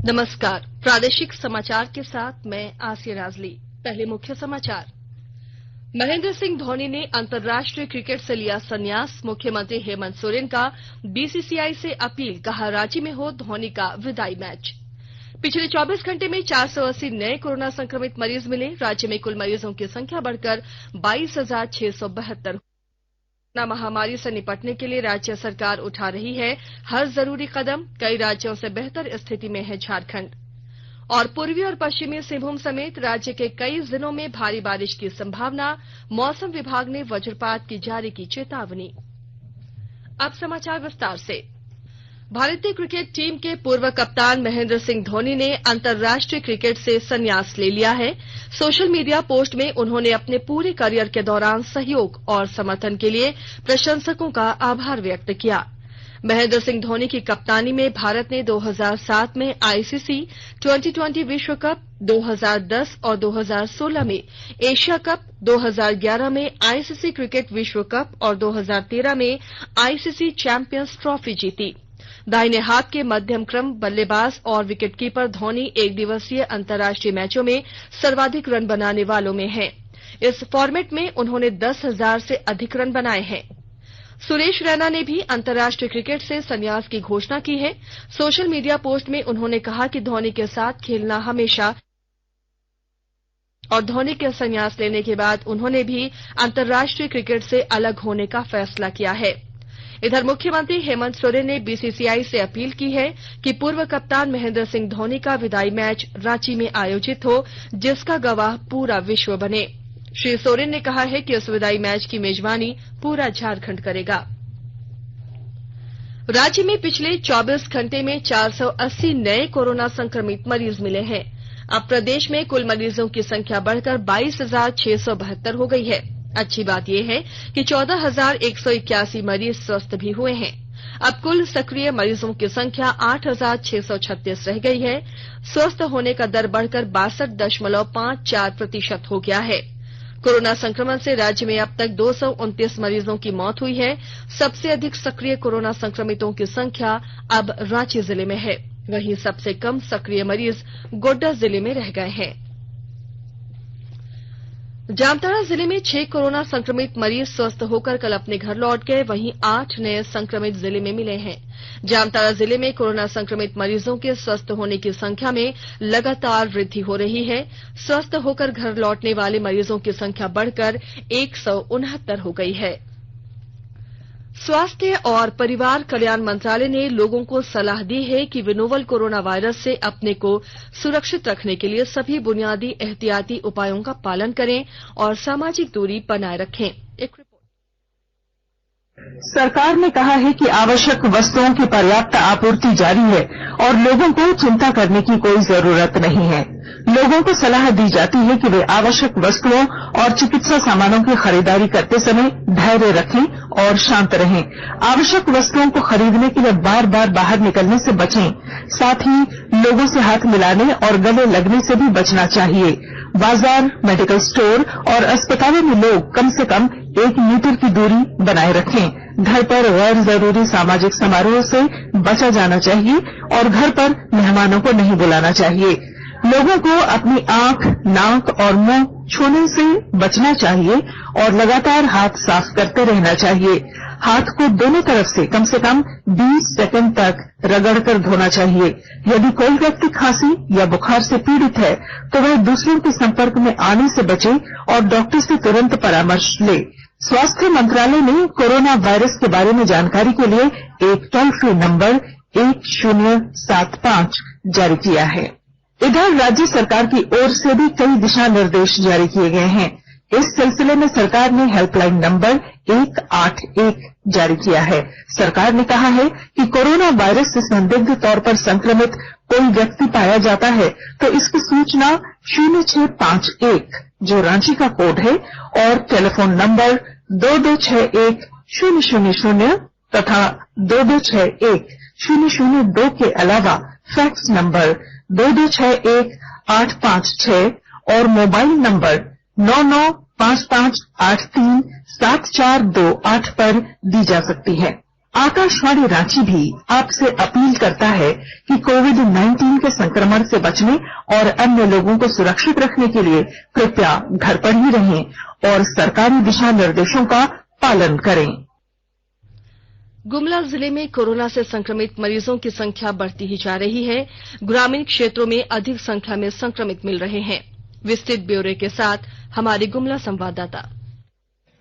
नमस्कार, प्रादेशिक समाचार के साथ मैं आसिया नाजली। पहले मुख्य समाचार। महेंद्र सिंह धोनी ने अंतर्राष्ट्रीय क्रिकेट से लिया संन्यास। मुख्यमंत्री हेमंत सोरेन का बीसीसीआई से अपील, कहा रांची में हो धोनी का विदाई मैच। पिछले 24 घंटे में 480 नए कोरोना संक्रमित मरीज मिले। राज्य में कुल मरीजों की संख्या बढ़कर 22,672। कोरोना महामारी से निपटने के लिए राज्य सरकार उठा रही है हर जरूरी कदम। कई राज्यों से बेहतर स्थिति में है झारखंड। और पूर्वी और पश्चिमी सिंहभूम समेत राज्य के कई जिलों में भारी बारिश की संभावना। मौसम विभाग ने वज्रपात की जारी की चेतावनी। अब समाचार विस्तार से। भारतीय क्रिकेट टीम के पूर्व कप्तान महेंद्र सिंह धोनी ने अंतर्राष्ट्रीय क्रिकेट से संन्यास ले लिया है। सोशल मीडिया पोस्ट में उन्होंने अपने पूरे करियर के दौरान सहयोग और समर्थन के लिए प्रशंसकों का आभार व्यक्त किया। महेंद्र सिंह धोनी की कप्तानी में भारत ने 2007 में आईसीसी T20 विश्व कप, 2010 और 2016 में एशिया कप, 2011 में आईसीसी क्रिकेट विश्व कप और 2013 में आईसीसी चैंपियंस ट्रॉफी जीती। दाहिने हाथ के मध्यम क्रम बल्लेबाज और विकेटकीपर धोनी एक दिवसीय अंतर्राष्ट्रीय मैचों में सर्वाधिक रन बनाने वालों में हैं। इस फॉर्मेट में उन्होंने 10,000 से अधिक रन बनाए हैं। सुरेश रैना ने भी अंतर्राष्ट्रीय क्रिकेट से संन्यास की घोषणा की है। सोशल मीडिया पोस्ट में उन्होंने कहा कि धोनी के साथ खेलना हमेशा, और धोनी के संन्यास लेने के बाद उन्होंने भी अंतर्राष्ट्रीय क्रिकेट से अलग होने का फैसला किया है। इधर मुख्यमंत्री हेमंत सोरेन ने बीसीसीआई से अपील की है कि पूर्व कप्तान महेंद्र सिंह धोनी का विदाई मैच रांची में आयोजित हो, जिसका गवाह पूरा विश्व बने। श्री सोरेन ने कहा है कि इस विदाई मैच की मेजबानी पूरा झारखंड करेगा। राज्य में पिछले 24 घंटे में 480 नए कोरोना संक्रमित मरीज मिले हैं। अब प्रदेश में कुल मरीजों की संख्या बढ़कर 22,672 हो गई है। अच्छी बात यह है कि 14,181 मरीज स्वस्थ भी हुए हैं। अब कुल सक्रिय मरीजों की संख्या 8,636 रह गई है। स्वस्थ होने का दर बढ़कर 62.54% हो गया है। कोरोना संक्रमण से राज्य में अब तक 229 मरीजों की मौत हुई है। सबसे अधिक सक्रिय कोरोना संक्रमितों की संख्या अब रांची जिले में है। वहीं सबसे कम सक्रिय मरीज गोड्डा जिले में रह गए हैं। जामताड़ा जिले में 6 कोरोना संक्रमित मरीज स्वस्थ होकर कल अपने घर लौट गए। वहीं 8 नए संक्रमित जिले में मिले हैं। जामताड़ा जिले में कोरोना संक्रमित मरीजों के स्वस्थ होने की संख्या में लगातार वृद्धि हो रही है। स्वस्थ होकर घर लौटने वाले मरीजों की संख्या बढ़कर 169 हो गई है। स्वास्थ्य और परिवार कल्याण मंत्रालय ने लोगों को सलाह दी है कि वे नोवल कोरोना वायरस से अपने को सुरक्षित रखने के लिए सभी बुनियादी एहतियाती उपायों का पालन करें और सामाजिक दूरी बनाए रखें। एक रिपोर्ट। सरकार ने कहा है कि आवश्यक वस्तुओं की पर्याप्त आपूर्ति जारी है और लोगों को चिंता करने की कोई जरूरत नहीं है। लोगों को सलाह दी जाती है कि वे आवश्यक वस्तुओं और चिकित्सा सामानों की खरीदारी करते समय धैर्य रखें और शांत रहें। आवश्यक वस्तुओं को खरीदने के लिए बार बार बाहर निकलने से बचें। साथ ही लोगों से हाथ मिलाने और गले लगने से भी बचना चाहिए। बाजार, मेडिकल स्टोर और अस्पतालों में लोग कम से कम 1 मीटर की दूरी बनाए रखें। घर पर गैर जरूरी सामाजिक समारोह से बचा जाना चाहिए और घर पर मेहमानों को नहीं बुलाना चाहिए। लोगों को अपनी आंख, नाक और मुंह छूने से बचना चाहिए और लगातार हाथ साफ करते रहना चाहिए। हाथ को दोनों तरफ से कम 20 सेकंड तक रगड़कर धोना चाहिए। यदि कोई व्यक्ति खांसी या बुखार से पीड़ित है तो वह दूसरों के संपर्क में आने से बचे और डॉक्टर से तुरंत परामर्श ले। स्वास्थ्य मंत्रालय ने कोरोना वायरस के बारे में जानकारी के लिए एक टोल फ्री नंबर 1075 जारी किया है। इधर राज्य सरकार की ओर से भी कई दिशा निर्देश जारी किए गए हैं। इस सिलसिले में सरकार ने हेल्पलाइन नंबर 181 जारी किया है। सरकार ने कहा है कि कोरोना वायरस से संदिग्ध तौर पर संक्रमित कोई व्यक्ति पाया जाता है तो इसकी सूचना 0651 जो रांची का कोड है और टेलीफोन नंबर 2261-000 तथा 2261-002 के अलावा फैक्स नंबर 2261-856 और मोबाइल नंबर 9955837428 पर दी जा सकती है। आकाशवाणी रांची भी आपसे अपील करता है कि कोविड-19 के संक्रमण से बचने और अन्य लोगों को सुरक्षित रखने के लिए कृपया घर पर ही रहें और सरकारी दिशा निर्देशों का पालन करें। गुमला जिले में कोरोना से संक्रमित मरीजों की संख्या बढ़ती ही जा रही है। ग्रामीण क्षेत्रों में अधिक संख्या में संक्रमित मिल रहे हैं। विस्तृत ब्यौरे के साथ हमारे गुमला संवाददाता।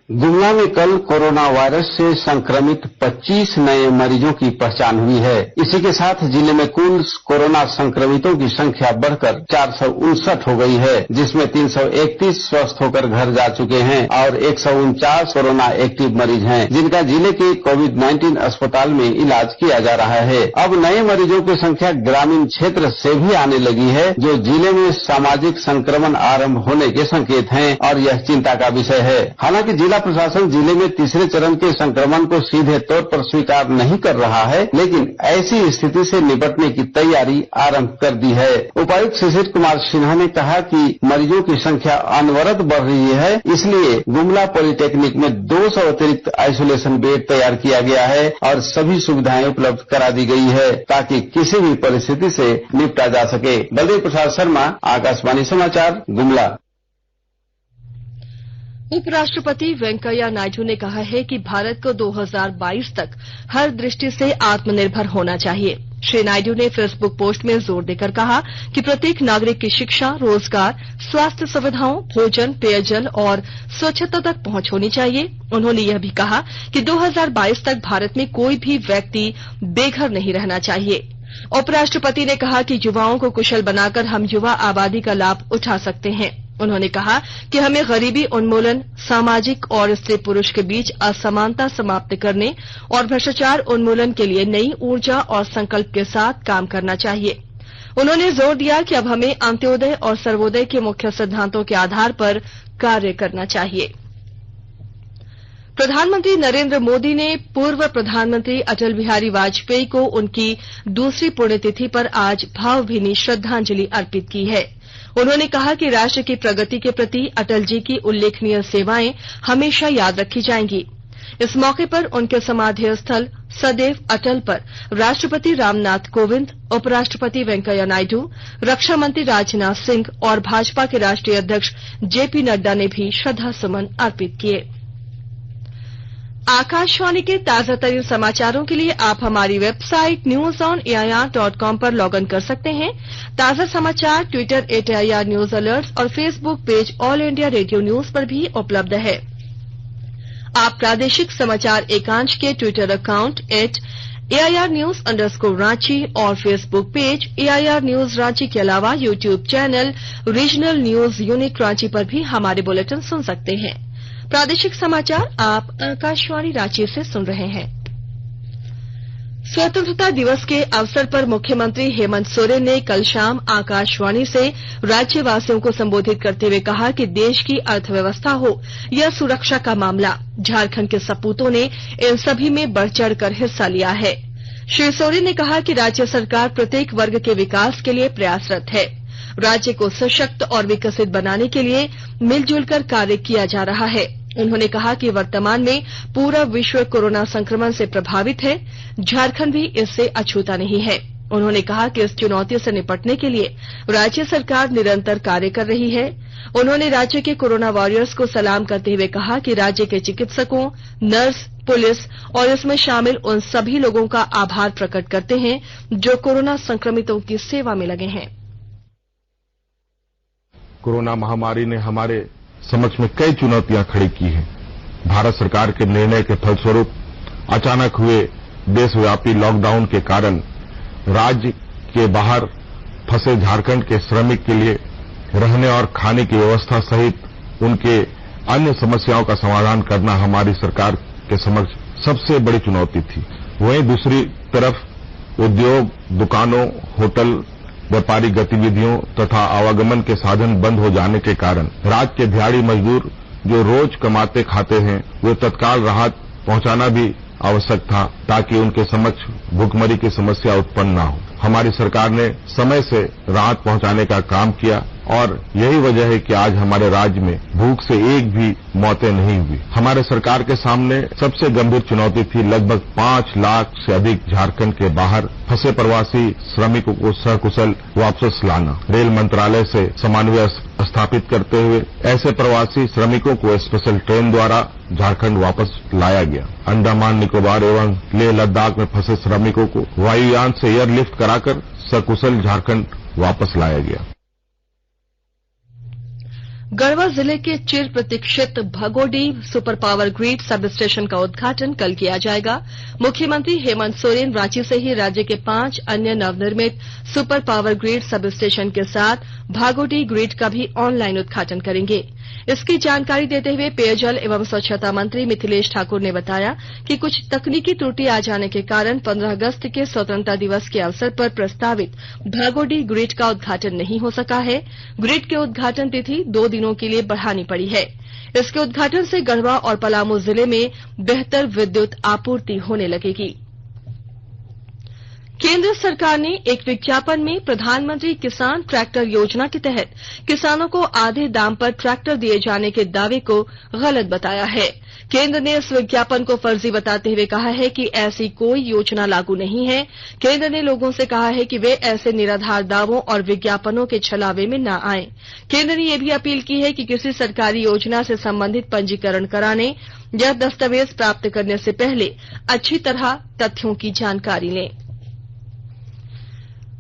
गुमला में कल कोरोना वायरस से संक्रमित 25 नए मरीजों की पहचान हुई है। इसी के साथ जिले में कुल कोरोना संक्रमितों की संख्या बढ़कर 459 हो गई है, जिसमें 331 स्वस्थ होकर घर जा चुके हैं और 149 कोरोना एक्टिव मरीज हैं, जिनका जिले के कोविड-19 अस्पताल में इलाज किया जा रहा है। अब नए मरीजों की संख्या ग्रामीण क्षेत्र से भी आने लगी है, जो जिले में सामाजिक संक्रमण आरंभ होने के संकेत हैं और यह चिंता का विषय है। हालांकि जिला प्रशासन जिले में तीसरे चरण के संक्रमण को सीधे तौर पर स्वीकार नहीं कर रहा है, लेकिन ऐसी स्थिति से निपटने की तैयारी आरंभ कर दी है। उपायुक्त शिशिर कुमार सिन्हा ने कहा कि मरीजों की संख्या अनवरत बढ़ रही है, इसलिए गुमला पॉलिटेक्निक में 200 अतिरिक्त आइसोलेशन बेड तैयार किया गया है और सभी सुविधाएं उपलब्ध करा दी गई है, ताकि किसी भी परिस्थिति से निपटा जा सके। बलदेव प्रसाद शर्मा, आकाशवाणी समाचार, गुमला। उपराष्ट्रपति वेंकैया नायडू ने कहा है कि भारत को 2022 तक हर दृष्टि से आत्मनिर्भर होना चाहिए। श्री नायडू ने फेसबुक पोस्ट में जोर देकर कहा कि प्रत्येक नागरिक की शिक्षा, रोजगार, स्वास्थ्य सुविधाओं, भोजन, पेयजल और स्वच्छता तक पहुंच होनी चाहिए। उन्होंने यह भी कहा कि 2022 तक भारत में कोई भी व्यक्ति बेघर नहीं रहना चाहिए। उपराष्ट्रपति ने कहा कि युवाओं को कुशल बनाकर हम युवा आबादी का लाभ उठा सकते हैं। उन्होंने कहा कि हमें गरीबी उन्मूलन, सामाजिक और स्त्री पुरुष के बीच असमानता समाप्त करने और भ्रष्टाचार उन्मूलन के लिए नई ऊर्जा और संकल्प के साथ काम करना चाहिए। उन्होंने जोर दिया कि अब हमें अंत्योदय और सर्वोदय के मुख्य सिद्धांतों के आधार पर कार्य करना चाहिए। प्रधानमंत्री नरेंद्र मोदी ने पूर्व प्रधानमंत्री अटल बिहारी वाजपेयी को उनकी दूसरी पुण्यतिथि पर आज भावभीनी श्रद्धांजलि अर्पित की है। उन्होंने कहा कि राष्ट्र की प्रगति के प्रति अटल जी की उल्लेखनीय सेवाएं हमेशा याद रखी जाएंगी। इस मौके पर उनके समाधि स्थल सदैव अटल पर राष्ट्रपति रामनाथ कोविंद, उपराष्ट्रपति वेंकैया नायडू, रक्षा मंत्री राजनाथ सिंह और भाजपा के राष्ट्रीय अध्यक्ष जेपी नड्डा ने भी श्रद्धासुमन अर्पित किए। आकाशवाणी के ताजातरीन समाचारों के लिए आप हमारी वेबसाइट newsonair.com पर लॉग इन कर सकते हैं। ताजा समाचार ट्विटर @AIR न्यूज अलर्ट्स और Facebook page all India radio news पर भी उपलब्ध है। आप प्रादेशिक समाचार एकांश के ट्विटर अकाउंट @AIR News_Ranchi और Facebook page AIR News Ranchi के अलावा YouTube channel regional news unit Ranchi पर भी हमारे बुलेटिन सुन सकते हैं। प्रादेशिक समाचार आप आकाशवाणी रांची से सुन रहे हैं। स्वतंत्रता दिवस के अवसर पर मुख्यमंत्री हेमंत सोरेन ने कल शाम आकाशवाणी से राज्यवासियों को संबोधित करते हुए कहा कि देश की अर्थव्यवस्था हो या सुरक्षा का मामला, झारखंड के सपूतों ने इन सभी में बढ़ चढ़कर हिस्सा लिया है। श्री सोरेन ने कहा कि राज्य सरकार प्रत्येक वर्ग के विकास के लिए प्रयासरत है। राज्य को सशक्त और विकसित बनाने के लिए मिलजुल कर कार्य किया जा रहा है। उन्होंने कहा कि वर्तमान में पूरा विश्व कोरोना संक्रमण से प्रभावित है, झारखंड भी इससे अछूता नहीं है। उन्होंने कहा कि इस चुनौती से निपटने के लिए राज्य सरकार निरंतर कार्य कर रही है। उन्होंने राज्य के कोरोना वॉरियर्स को सलाम करते हुए कहा कि राज्य के चिकित्सकों, नर्स, पुलिस और इसमें शामिल उन सभी लोगों का आभार प्रकट करते हैं जो कोरोना संक्रमितों की सेवा में लगे हैं। कोरोना महामारी ने हमारे समक्ष में कई चुनौतियां खड़ी की हैं। भारत सरकार के निर्णय के फलस्वरूप अचानक हुए देशव्यापी लॉकडाउन के कारण राज्य के बाहर फंसे झारखंड के श्रमिक के लिए रहने और खाने की व्यवस्था सहित उनके अन्य समस्याओं का समाधान करना हमारी सरकार के समक्ष सबसे बड़ी चुनौती थी। वहीं दूसरी तरफ उद्योग, दुकानों, होटल, व्यापारिक गतिविधियों तथा आवागमन के साधन बंद हो जाने के कारण राज्य के दिहाड़ी मजदूर जो रोज कमाते खाते हैं, वे तत्काल राहत पहुंचाना भी आवश्यक था ताकि उनके समक्ष भूखमरी की समस्या उत्पन्न न हो। हमारी सरकार ने समय से राहत पहुंचाने का काम किया। और यही वजह है कि आज हमारे राज्य में भूख से एक भी मौतें नहीं हुई। हमारे सरकार के सामने सबसे गंभीर चुनौती थी लगभग 5 लाख से अधिक झारखंड के बाहर फंसे प्रवासी श्रमिकों को सकुशल वापस लाना। रेल मंत्रालय से समन्वय स्थापित करते हुए ऐसे प्रवासी श्रमिकों को स्पेशल ट्रेन द्वारा झारखंड वापस लाया गया। अंडमान निकोबार एवं लेह लद्दाख में फंसे श्रमिकों को वायुयान से एयरलिफ्ट कराकर सकुशल झारखंड वापस लाया गया। गढ़वा जिले के चिर प्रतीक्षित Bhagodih super power grid sub station का उद्घाटन कल किया जाएगा। मुख्यमंत्री हेमंत सोरेन रांची से ही राज्य के 5 अन्य नवनिर्मित super power grid sub station के साथ भागोडीह ग्रिड का भी ऑनलाइन उद्घाटन करेंगे। इसकी जानकारी देते हुए पेयजल एवं स्वच्छता मंत्री मिथिलेश ठाकुर ने बताया कि कुछ तकनीकी त्रुटि आ जाने के कारण 15 अगस्त के स्वतंत्रता दिवस के अवसर पर प्रस्तावित भागोडीह ग्रिड का उद्घाटन नहीं हो सका है। ग्रिड के उद्घाटन तिथि 2 दिनों के लिए बढ़ानी पड़ी है। इसके उद्घाटन से गढ़वा और पलामू जिले में बेहतर विद्युत आपूर्ति होने लगेगी। केंद्र सरकार ने एक विज्ञापन में प्रधानमंत्री किसान ट्रैक्टर योजना के तहत किसानों को आधे दाम पर ट्रैक्टर दिए जाने के दावे को गलत बताया है। केंद्र ने इस विज्ञापन को फर्जी बताते हुए कहा है कि ऐसी कोई योजना लागू नहीं है। केंद्र ने लोगों से कहा है कि वे ऐसे निराधार दावों और विज्ञापनों के छलावे में न आएं। केंद्र ने यह भी अपील की है कि किसी सरकारी योजना से संबंधित पंजीकरण कराने या दस्तावेज प्राप्त करने से पहले अच्छी तरह तथ्यों की जानकारी लें।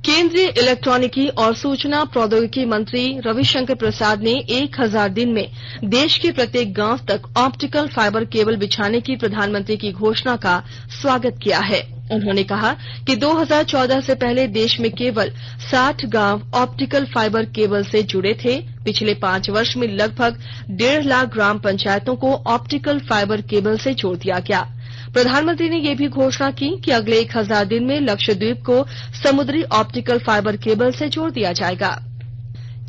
केंद्रीय इलेक्ट्रॉनिकी और सूचना प्रौद्योगिकी मंत्री रविशंकर प्रसाद ने 1000 दिन में देश के प्रत्येक गांव तक ऑप्टिकल फाइबर केबल बिछाने की प्रधानमंत्री की घोषणा का स्वागत किया है। उन्होंने कहा कि 2014 से पहले देश में केवल 60 गांव ऑप्टिकल फाइबर केबल से जुड़े थे। पिछले 5 वर्ष में लगभग 1.5 लाख ग्राम पंचायतों को ऑप्टिकल फाइबर केबल से जोड़ दिया गया। प्रधानमंत्री ने यह भी घोषणा की कि अगले 1000 दिन में लक्षद्वीप को समुद्री ऑप्टिकल फाइबर केबल से जोड़ दिया जाएगा।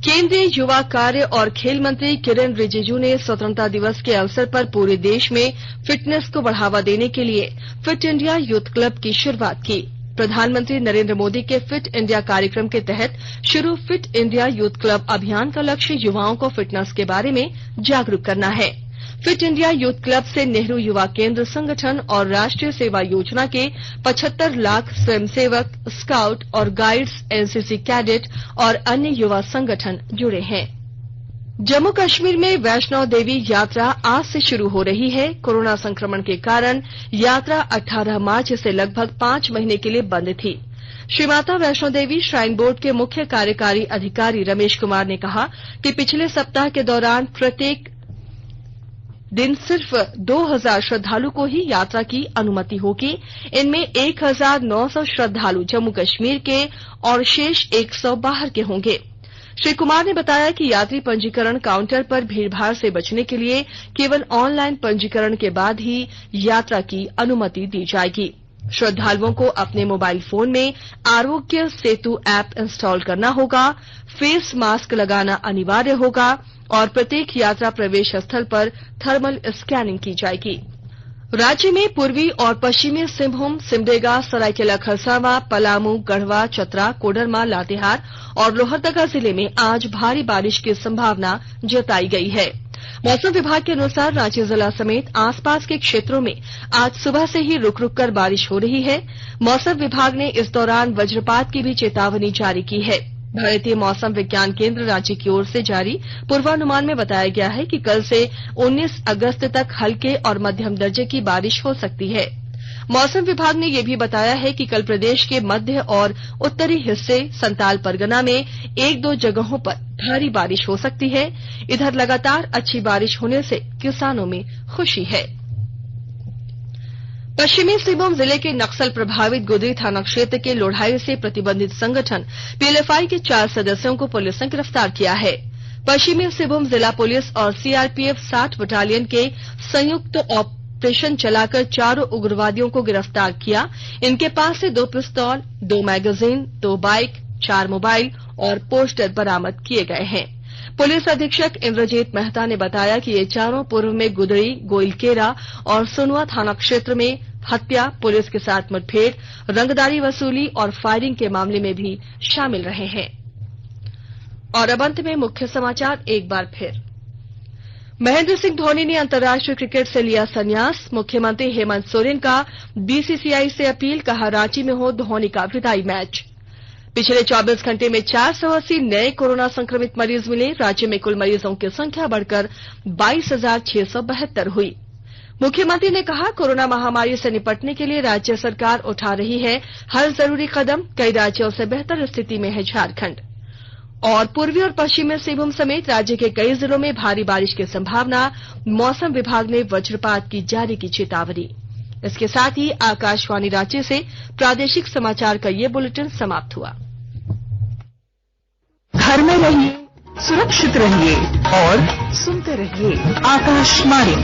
केंद्रीय युवा कार्य और खेल मंत्री किरेन रिजिजू ने स्वतंत्रता दिवस के अवसर पर पूरे देश में फिटनेस को बढ़ावा देने के लिए फिट इंडिया यूथ क्लब की शुरुआत की। प्रधानमंत्री नरेंद्र मोदी के फिट इंडिया कार्यक्रम के तहत शुरू फिट इंडिया यूथ क्लब अभियान का लक्ष्य युवाओं को फिटनेस के बारे में जागरूक करना है। फिट इंडिया यूथ क्लब से नेहरू युवा केंद्र संगठन और राष्ट्रीय सेवा योजना के 75 लाख स्वयंसेवक, स्काउट और गाइड्स, एनसीसी कैडेट और अन्य युवा संगठन जुड़े हैं। जम्मू कश्मीर में वैष्णो देवी यात्रा आज से शुरू हो रही है। कोरोना संक्रमण के कारण यात्रा 18 मार्च से लगभग 5 महीने के लिए बंद थी। श्री माता वैष्णो देवी श्राइन बोर्ड के मुख्य कार्यकारी अधिकारी रमेश कुमार ने कहा कि पिछले सप्ताह के दौरान प्रत्येक दिन सिर्फ 2000 श्रद्धालु को ही यात्रा की अनुमति होगी। इनमें 1900 श्रद्धालु जम्मू कश्मीर के और शेष 100 बाहर के होंगे। श्री कुमार ने बताया कि यात्री पंजीकरण काउंटर पर भीड़भाड़ से बचने के लिए केवल ऑनलाइन पंजीकरण के बाद ही यात्रा की अनुमति दी जाएगी। श्रद्धालुओं को अपने मोबाइल फोन में आरोग्य सेतु ऐप इंस्टॉल करना होगा, फेस मास्क लगाना अनिवार्य होगा और प्रत्येक यात्रा प्रवेश स्थल पर थर्मल स्कैनिंग की जाएगी। राज्य में पूर्वी और पश्चिमी सिंहभूम, सिमडेगा, सरायकेला खरसावां, पलामू, गढ़वा, चतरा, कोडरमा, लातेहार और लोहरदगा जिले में आज भारी बारिश की संभावना जताई गई है। मौसम विभाग के अनुसार रांची जिला समेत आसपास के क्षेत्रों में आज सुबह से ही रुक रुक कर बारिश हो रही है। मौसम विभाग ने इस दौरान वज्रपात की भी चेतावनी जारी की है। भारतीय मौसम विज्ञान केंद्र रांची की ओर से जारी पूर्वानुमान में बताया गया है कि कल से 19 अगस्त तक हल्के और मध्यम दर्जे की बारिश हो सकती है। मौसम विभाग ने यह भी बताया है कि कल प्रदेश के मध्य और उत्तरी हिस्से, संताल परगना में 1-2 जगहों पर भारी बारिश हो सकती है। इधर लगातार अच्छी बारिश होने से किसानों में खुशी है। पश्चिमी सिंहभूम जिले के नक्सल प्रभावित गुदरी थाना क्षेत्र के लोढ़ाई से प्रतिबंधित संगठन पीएलएफआई के 4 सदस्यों को पुलिस ने गिरफ्तार किया है। पश्चिमी सिंहभूम जिला पुलिस और सीआरपीएफ 60 बटालियन के संयुक्त ऑपरेशन चलाकर चारों उग्रवादियों को गिरफ्तार किया। इनके पास से 2 पिस्तौल, 2 मैगजीन, 2 बाइक, 4 मोबाइल और पोस्टर बरामद किए गए हैं। पुलिस अधीक्षक इंद्रजीत मेहता ने बताया कि ये चारों पूर्व में गुदड़ी, गोइलकेरा और सोनुआ थाना क्षेत्र में हत्या, पुलिस के साथ मुठभेड़, रंगदारी वसूली और फायरिंग के मामले में भी शामिल रहे हैं। और अब अंत में मुख्य समाचार एक बार फिर। महेंद्र सिंह धोनी ने अंतर्राष्ट्रीय क्रिकेट से लिया संन्यास। मुख्यमंत्री हेमंत सोरेन का बीसीसीआई से अपील, कहा रांची में हो धोनी का विदाई मैच। पिछले 24 घंटे में 480 नए कोरोना संक्रमित मरीज मिले। राज्य में कुल मरीजों की संख्या बढ़कर 22,672 हुई। मुख्यमंत्री ने कहा कोरोना महामारी से निपटने के लिए राज्य सरकार उठा रही है हर जरूरी कदम। कई राज्यों से बेहतर स्थिति में है झारखंड। और पूर्वी और पश्चिमी सिंहभूम समेत राज्य के कई जिलों में भारी बारिश की संभावना। मौसम विभाग ने वज्रपात की जारी की चेतावनी। इसके साथ ही आकाशवाणी रांची से प्रादेशिक समाचार का ये बुलेटिन समाप्त हुआ। घर में रहिए, सुरक्षित रहिए और सुनते रहिए आकाशवाणी।